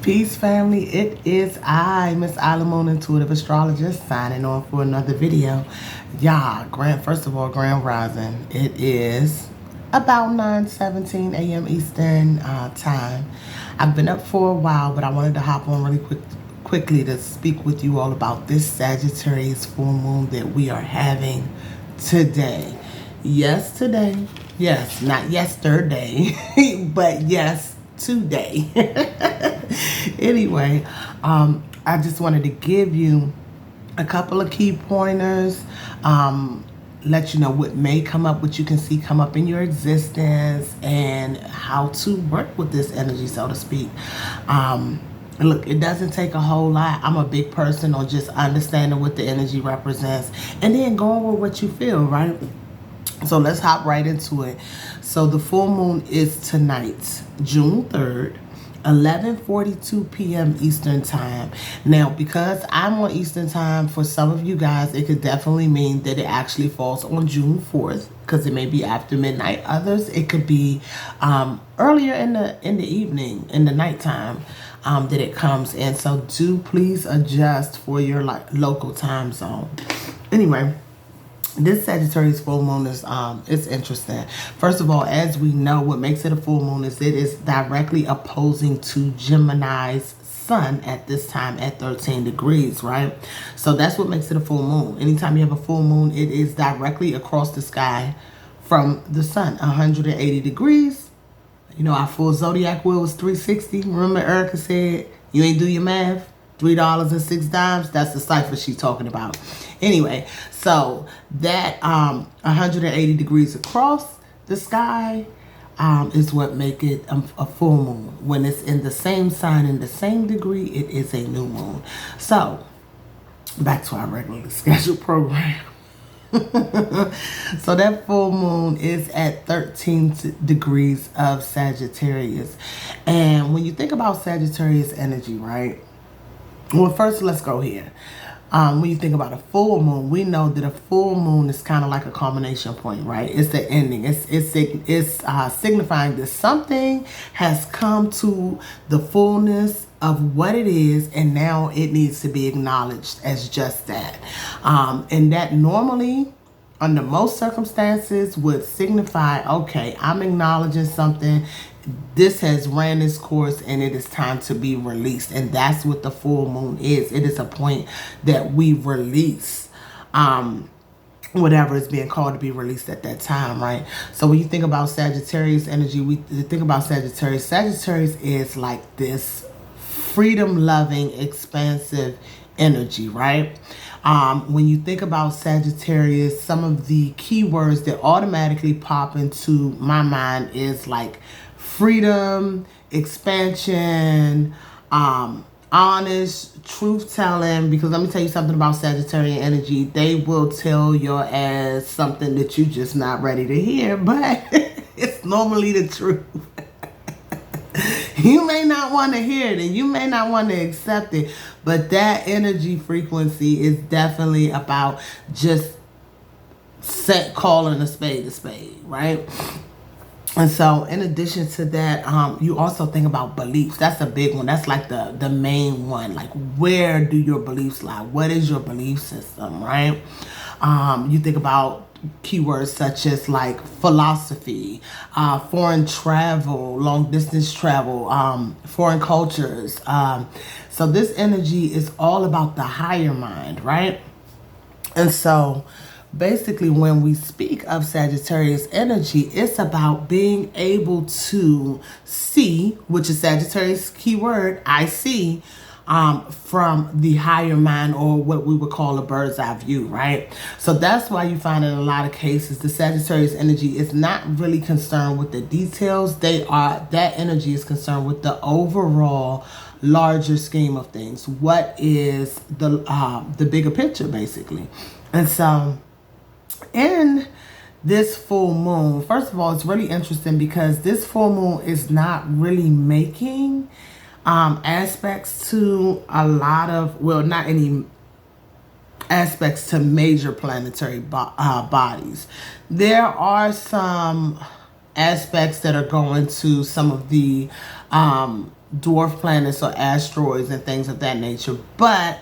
Peace, family. It is I, Miss Alamon, Intuitive Astrologist, signing on for another video. First of all, Grand Rising. It is about 9:17 a.m. Eastern time. I've been up for a while, but I wanted to hop on really quickly to speak with you all about this Sagittarius full moon that we are having today. Yes, today. Yes, not yesterday, but yes, today. Anyway, I just wanted to give you a couple of key pointers, let you know what may come up, what you can see come up in your existence, and how to work with this energy, so to speak. Look, it doesn't take a whole lot. I'm a big person on just understanding what the energy represents and then going with what you feel, right? So let's hop right into it. So the full moon is tonight, June 3rd, 11:42 p.m. Eastern time. Now, because I'm on Eastern time, for some of you guys, it could definitely mean that it actually falls on June 4th, because it may be after midnight. Others, it could be earlier in the evening, in the nighttime, that it comes in. So do please adjust for your local time zone. Anyway, this Sagittarius full moon is it's interesting. First of all, as we know, what makes it a full moon is it is directly opposing to Gemini's sun at this time at 13 degrees, right? So that's what makes it a full moon. Anytime you have a full moon, it is directly across the sky from the sun, 180 degrees. You know, our full zodiac wheel was 360. Remember Erica said, you ain't do your math? $3.06. That's the cipher she's talking about. Anyway, so that 180 degrees across the sky is what make it a full moon. When it's in the same sign, in the same degree, it is a new moon. So back to our regularly scheduled program. So that full moon is at 13 degrees of Sagittarius. And when you think about Sagittarius energy, right? Well, first, let's go here. When you think about a full moon, we know that a full moon is kind of like a culmination point, right? It's the ending. It's signifying that something has come to the fullness of what it is, and now it needs to be acknowledged as just that. And that normally, under most circumstances, would signify, okay, I'm acknowledging something. This has ran its course and it is time to be released. And that's what the full moon is. It is a point that we release whatever is being called to be released at that time, right? So when you think about Sagittarius energy, we think about Sagittarius. Sagittarius is like this freedom-loving, expansive energy, right? When you think about Sagittarius, some of the keywords that automatically pop into my mind is like freedom, expansion, honest, truth-telling. Because let me tell you something about Sagittarian energy. They will tell your ass something that you're just not ready to hear, but it's normally the truth. You may not want to hear it and you may not want to accept it, but that energy frequency is definitely about just calling a spade, right? And so in addition to that, you also think about beliefs. That's a big one. That's like the main one. Like, where do your beliefs lie? What is your belief system, right? You think about keywords such as like philosophy, foreign travel, long distance travel, foreign cultures. So this energy is all about the higher mind, right? And so basically when we speak of Sagittarius energy, it's about being able to see, which is Sagittarius keyword, I see, from the higher mind, or what we would call a bird's eye view, right? So that's why you find in a lot of cases the Sagittarius energy is not really concerned with the details. That energy is concerned with the overall larger scheme of things. What is the bigger picture, basically? And so in this full moon, first of all, it's really interesting because this full moon is not really making aspects to a lot of, well, not any aspects to major planetary bodies. There are some aspects that are going to some of the dwarf planets or asteroids and things of that nature. But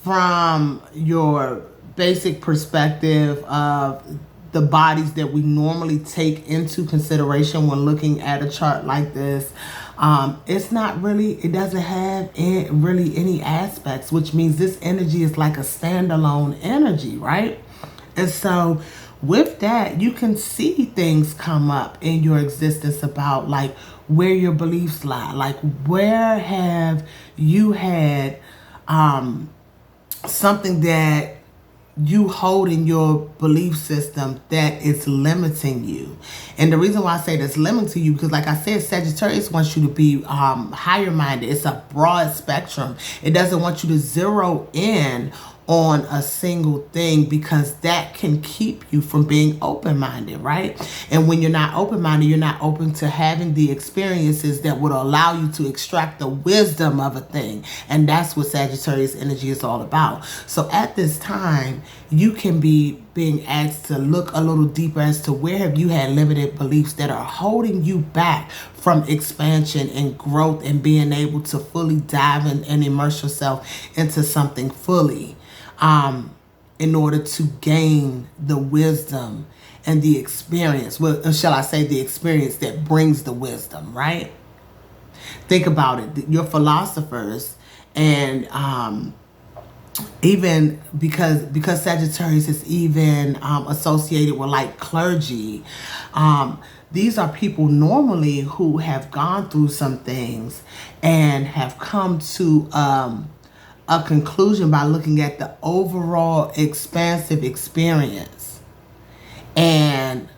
from your basic perspective of the bodies that we normally take into consideration when looking at a chart like this, it's not really, it doesn't have really any aspects, which means this energy is like a standalone energy, right? And so with that, you can see things come up in your existence about like where your beliefs lie, like where have you had something that you hold in your belief system that is limiting you. And the reason why I say that's limiting you, because like I said, Sagittarius wants you to be higher minded. It's a broad spectrum. It doesn't want you to zero in on a single thing, because that can keep you from being open-minded, right? And when you're not open-minded, you're not open to having the experiences that would allow you to extract the wisdom of a thing. And that's what Sagittarius energy is all about. So at this time, you can be being asked to look a little deeper as to where have you had limited beliefs that are holding you back from expansion and growth and being able to fully dive in and immerse yourself into something fully. In order to gain the wisdom and the experience, well, shall I say the experience that brings the wisdom, right? Think about it. You're philosophers, and even because Sagittarius is even associated with like clergy, these are people normally who have gone through some things and have come to a conclusion by looking at the overall expansive experience and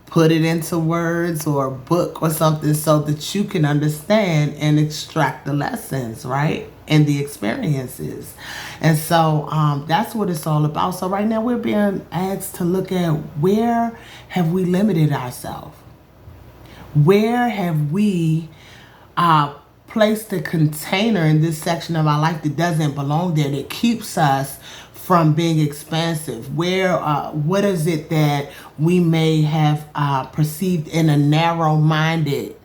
put it into words or a book or something so that you can understand and extract the lessons, right? And the experiences. And so that's what it's all about. So right now we're being asked to look at where have we limited ourselves? Where have we placed a container in this section of our life that doesn't belong there, that keeps us from being expansive? Where, what is it that we may have perceived in a narrow-minded,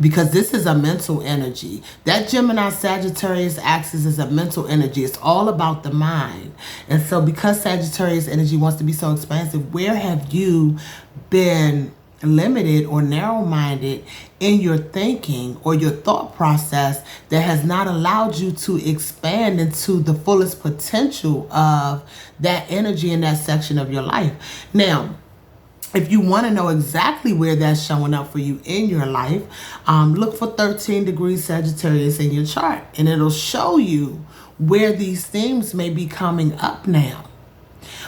because this is a mental energy. That Gemini Sagittarius axis is a mental energy. It's all about the mind. And so because Sagittarius energy wants to be so expansive, where have you been limited or narrow-minded in your thinking or your thought process that has not allowed you to expand into the fullest potential of that energy in that section of your life? Now, if you want to know exactly where that's showing up for you in your life, look for 13 degrees Sagittarius in your chart, and it'll show you where these themes may be coming up now.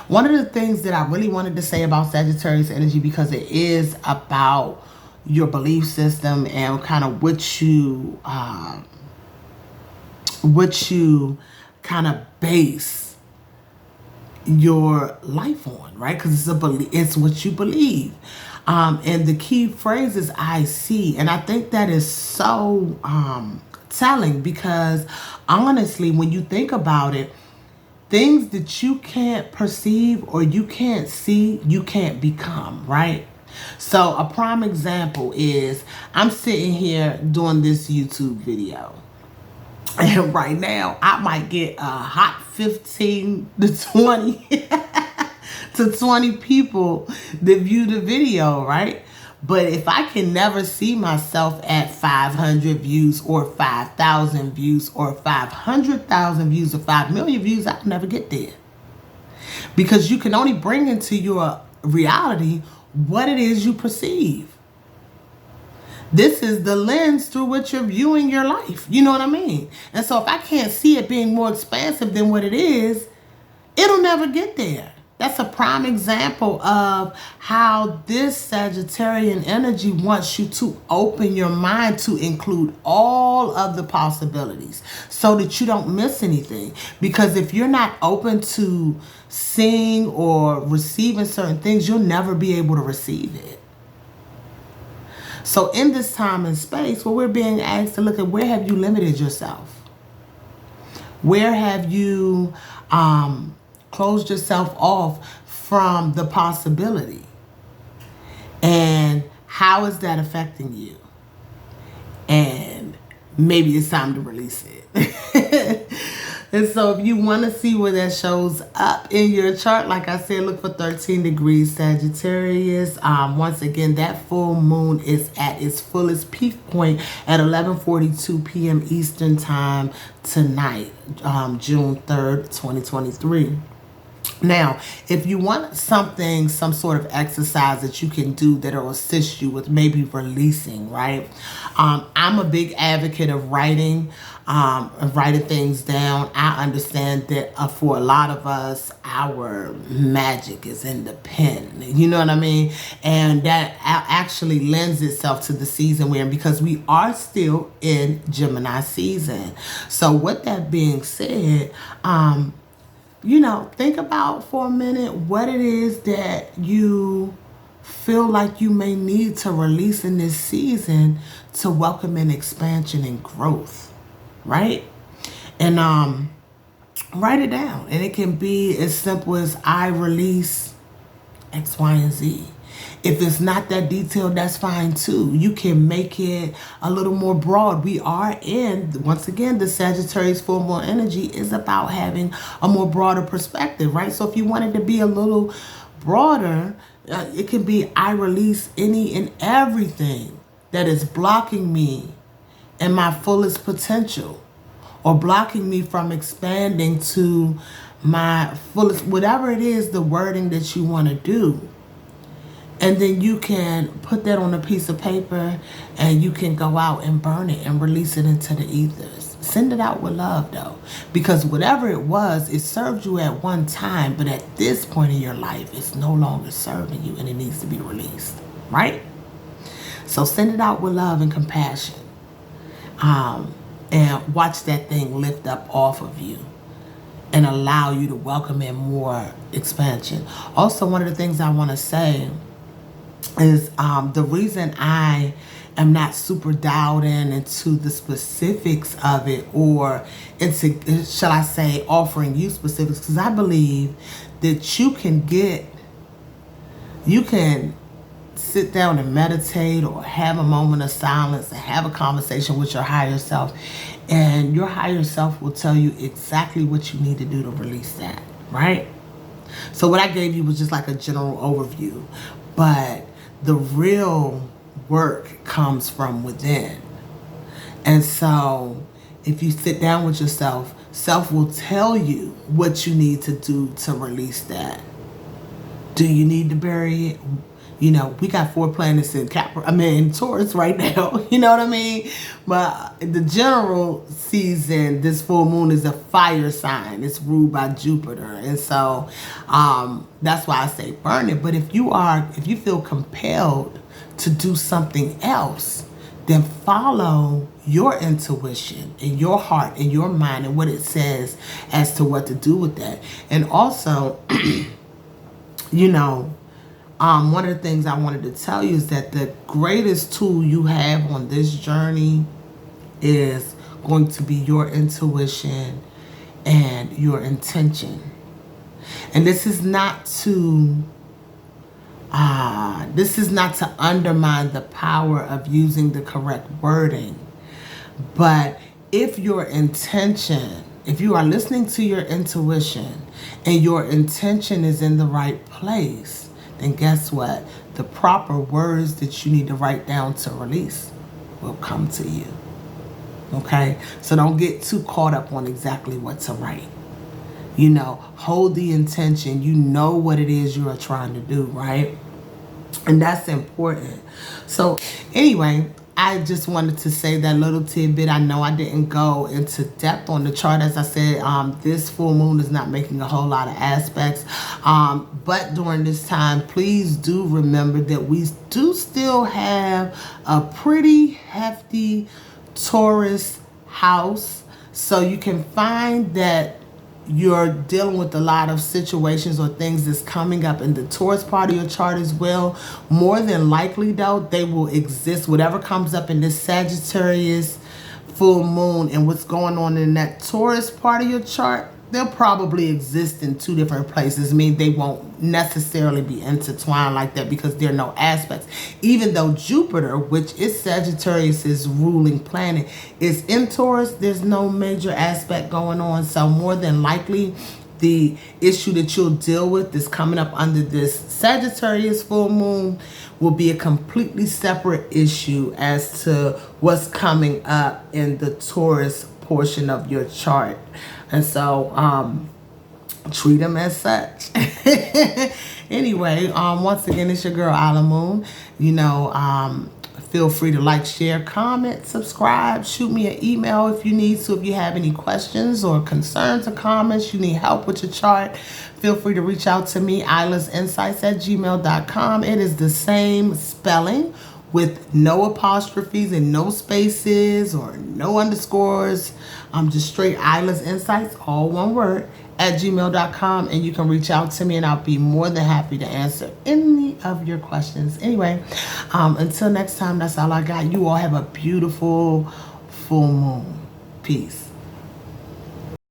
One of the things that I really wanted to say about Sagittarius energy, because it is about your belief system and kind of what you kind of base your life on, right? Because it's what you believe. And the key phrase is I see. And I think that is so telling, because honestly, when you think about it, things that you can't perceive or you can't see, you can't become, right? So a prime example is I'm sitting here doing this YouTube video. And right now, I might get a hot 15 to 20 to 20 people that view the video, right? But if I can never see myself at 500 views or 5,000 views or 500,000 views or 5 million views, I'll never get there. Because you can only bring into your reality what it is you perceive. This is the lens through which you're viewing your life. You know what I mean? And so if I can't see it being more expansive than what it is, it'll never get there. That's a prime example of how this Sagittarian energy wants you to open your mind to include all of the possibilities so that you don't miss anything. Because if you're not open to seeing or receiving certain things, you'll never be able to receive it. So in this time and space, where we're being asked to look at where have you limited yourself? Where have you closed yourself off from the possibility? And how is that affecting you? and maybe it's time to release it. And so if you want to see where that shows up in your chart, like I said, look for 13 degrees Sagittarius. Once again, that full moon is at its fullest peak point at 11:42 p.m. Eastern time tonight, June 3rd, 2023. Now, if you want something, some sort of exercise that you can do that will assist you with maybe releasing, right? I'm a big advocate of writing things down. I understand that for a lot of us, our magic is in the pen. You know what I mean? And that actually lends itself to the season we're in, because we are still in Gemini season. So with that being said, you know, think about for a minute what it is that you feel like you may need to release in this season to welcome in expansion and growth, right? And write it down. And it can be as simple as I release X, Y, and Z. If it's not that detailed, that's fine too. You can make it a little more broad. We are in, once again, the Sagittarius Full Moon Energy is about having a more broader perspective, right? So if you wanted to be a little broader, it can be I release any and everything that is blocking me and my fullest potential, or blocking me from expanding to my fullest, whatever it is, the wording that you want to do. And then you can put that on a piece of paper and you can go out and burn it and release it into the ethers. Send it out with love though, because whatever it was, it served you at one time, but at this point in your life, it's no longer serving you and it needs to be released, right? So send it out with love and compassion. And watch that thing lift up off of you and allow you to welcome in more expansion. Also, one of the things I want to say is the reason I am not super dialed into the specifics of it, or into, shall I say, offering you specifics, because I believe that you can sit down and meditate or have a moment of silence and have a conversation with your higher self, and your higher self will tell you exactly what you need to do to release that, right? So what I gave you was just like a general overview, but the real work comes from within. And so if you sit down with yourself, self will tell you what you need to do to release that. Do you need to bury it? You know, we got 4 planets in Taurus right now. You know what I mean? But the general season, this full moon is a fire sign. It's ruled by Jupiter. And so that's why I say burn it. But if you feel compelled to do something else, then follow your intuition and your heart and your mind and what it says as to what to do with that. And also, you know, one of the things I wanted to tell you is that the greatest tool you have on this journey is going to be your intuition and your intention. And this is not to undermine the power of using the correct wording. But if your intention, if you are listening to your intuition and your intention is in the right place, then guess what? The proper words that you need to write down to release will come to you. Okay? So don't get too caught up on exactly what to write. You know, hold the intention. You know what it is you are trying to do, right? And that's important. So anyway, I just wanted to say that little tidbit. I know I didn't go into depth on the chart. As I said, this full moon is not making a whole lot of aspects. But during this time, please do remember that we do still have a pretty hefty Taurus house. So you can find that you're dealing with a lot of situations or things that's coming up in the Taurus part of your chart as well. More than likely, though, they will exist. Whatever comes up in this Sagittarius full moon and what's going on in that Taurus part of your chart, they'll probably exist in two different places. I mean, they won't necessarily be intertwined like that because there are no aspects. Even though Jupiter, which is Sagittarius's ruling planet, is in Taurus, there's no major aspect going on. So more than likely, the issue that you'll deal with that's coming up under this Sagittarius full moon will be a completely separate issue as to what's coming up in the Taurus portion of your chart. And so treat them as such. Anyway, once again, it's your girl Isla Moon. You know, feel free to like, share, comment, subscribe, shoot me an email if you need to. If you have any questions or concerns or comments, you need help with your chart, feel free to reach out to me, islasinsights@gmail.com. It is the same spelling with no apostrophes and no spaces or no underscores. Just straight Isla's Insights, all one word, @gmail.com, and you can reach out to me and I'll be more than happy to answer any of your questions. Anyway, until next time, that's all I got. You all have a beautiful full moon. Peace.